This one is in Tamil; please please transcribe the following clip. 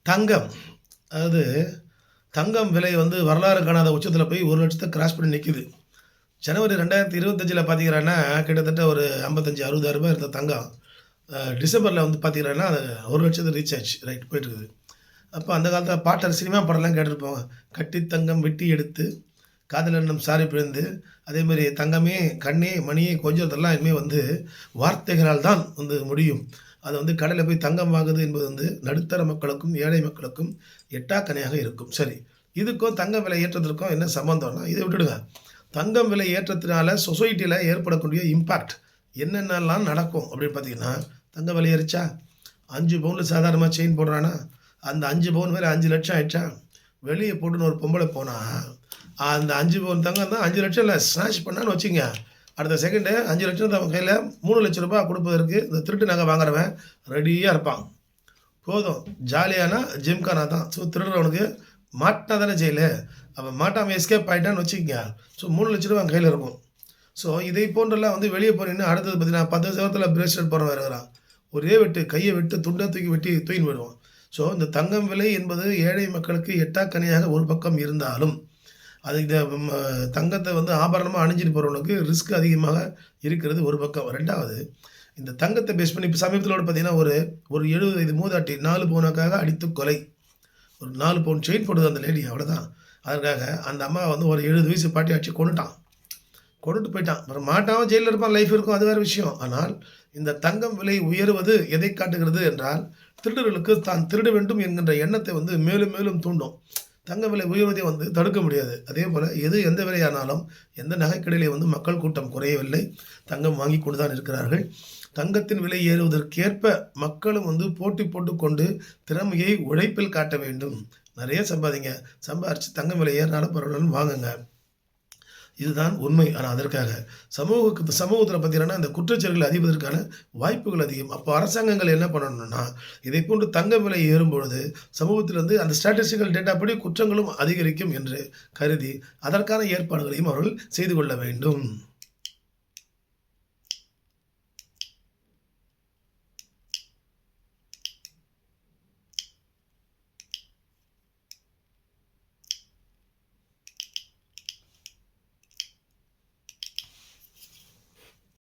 தங்கம். அதாவது தங்கம் விலை வந்து வரலாறு காணாத உச்சத்தில போய் 1,00,000 கிராஸ் பண்ணி நிக்குது. ஜனவரி 2025ல பார்த்தீங்கன்னா, கிட்டத்தட்ட ஒரு 55, 60,000 இருந்த தங்கம், டிசம்பர்ல வந்து பார்த்தீங்கன்னா, அது 1,00,000 ரீச் ஆச்சு. ரைட் போயிட்டுருக்குது. அப்ப அந்த காலத்தில பாட்டு சினிமா பாடல்லாம் கேட்டுருப்போம். "கட்டி தங்கம் வெட்டி எடுத்து, காதலன் என்னும் சாரி பிழிந்து", அதேமாரி "தங்கமே, கண்ணே, மணியே" கொஞ்சுறதெல்லாம் இனிமே வந்து வார்த்தைகளால் தான் வந்து முடியும். அது வந்து கடையில போய் தங்கம் வாங்குவது என்பது வந்து நடுத்தர மக்களுக்கும், ஏழை மக்களுக்கும் எட்டாக்கனியாக இருக்கும். சரி, இதுக்கும் தங்கம் விலை ஏற்றத்திற்கும் என்ன சம்மந்தம்னா, இத விட்டுடுங்க. தங்கம் விலை ஏற்றத்தினால சொசைட்டில ஏற்படக்கூடிய இம்பாக்ட் என்னென்னலாம் நடக்கும் அப்படின்னு பார்த்தீங்கன்னா, தங்கம் விலை ஏறுச்சா? 5 பவுன்ல சாதாரணமா செயின் போடுறானா, அந்த 5 பவுன் மேல 5,00,000 ஆயிடுச்சா? வெளிய போட்டுன்னு ஒரு பொம்பள போனா, அந்த 5 பவுன் தங்கம் தான் 5,00,000ல ஸ்நாட்ச் பண்ணான்னு வச்சுக்கங்க. அடுத்த செகண்டு 5,00,000 அவன் கையில ரூ. 3,00,000 குடுப்பதற்கு இந்த திருட்டு நகை வாங்குறவன் ரெடியா இருப்பான். போதும் ஜாலியானா ஜிம்கானா தான். ஸோ திருடுறவனுக்கு மாட்டினா தானே ஜெயிலு. அவன் மாட்டாம எஸ்கேப் ஆயிட்டான்னு வச்சுக்கங்க. ஸோ ரூ. 3,00,000 அவன் கையில இருக்கும். ஸோ இதை போன்றெல்லாம் வந்து வெளிய போனீங்கன்னா, அடுத்தது பார்த்தீங்கன்னா 10 சவரத்தில பிரேஸ்லெட் போடுறவன் இருக்கிறான். ஒரே வெட்டு, கைய வெட்டு, துண்டா தூக்கி வெட்டி தூக்கின்னு போயிடுவான். ஸோ இந்த தங்கம் விலை என்பது ஏழை மக்களுக்கு எட்டாக்கனியாக ஒரு பக்கம் இருந்தாலும், அது இந்த தங்கத்த வந்து ஆபரணமா அணிஞ்சுட்டு போறவனுக்கு ரிஸ்க் அதிகமாக இருக்கிறது ஒரு பக்கம். 2வது இந்த தங்கத்த பேஸ் பண்ணி இப்ப சமீபத்தில கூட பார்த்தீங்கன்னா, ஒரு 70 வயது மூதாட்டி 4 பவுனுக்காக அடித்து கொலை. ஒரு 4 பவுன் செயின் போடுது அந்த லேடி அவ்வளோதான். அதற்காக அந்த அம்மா வந்து ஒரு 70 வயசு பாட்டிய அடிச்சு கொன்னுட்டான். கொன்னுட்டு போயிட்டான். அப்புறம் மாட்டாம ஜெயில்ல இருப்பான். லைஃப் இருக்கும். அது வேற விஷயம். ஆனால் இந்த தங்கம் விலை உயருவது எதை காட்டுகிறது என்றால், திருடர்களுக்கு தான் திருட வேண்டும் என்கின்ற எண்ணத்தை வந்து மேலும் மேலும் தூண்டும். தங்க விலை உயர்வதை வந்து தடுக்க முடியாது. அதேபோல எந்த விலையானாலும், எந்த நகைக்கடையிலே வந்து மக்கள் கூட்டம் குறையவில்லை. தங்கம் வாங்கிக் கொண்டு தான் இருக்கிறார்கள். தங்கத்தின் விலை ஏறுவதற்கேற்ப மக்களும் வந்து போட்டி போட்டுக்கொண்டு திறமையை உழைப்பில் காட்ட வேண்டும். நெறைய சம்பாதிங்க. சம்பாரிச்சு தங்கம் விலை ஏறினாலும் பரவாயில்லன்னு வாங்குங்க. இதுதான் உண்மை. ஆனா அதற்காக சமூகத்தில பார்த்தீங்கன்னா, இந்த குற்றச்செயல்கள் அதிகரிப்பதற்கான வாய்ப்புகள் அதிகம். அப்போ அரசாங்கங்கள் என்ன பண்ணணும்னா, இதை போன்று தங்கம் விலை ஏறும்பொழுது, சமூகத்தில் வந்து அந்த ஸ்டாட்டிஸ்டிக்கல் டேட்டா படி குற்றங்களும் அதிகரிக்கும் என்று கருதி, அதற்கான ஏற்பாடுகளையும் அவர்கள் செய்து கொள்ள வேண்டும்.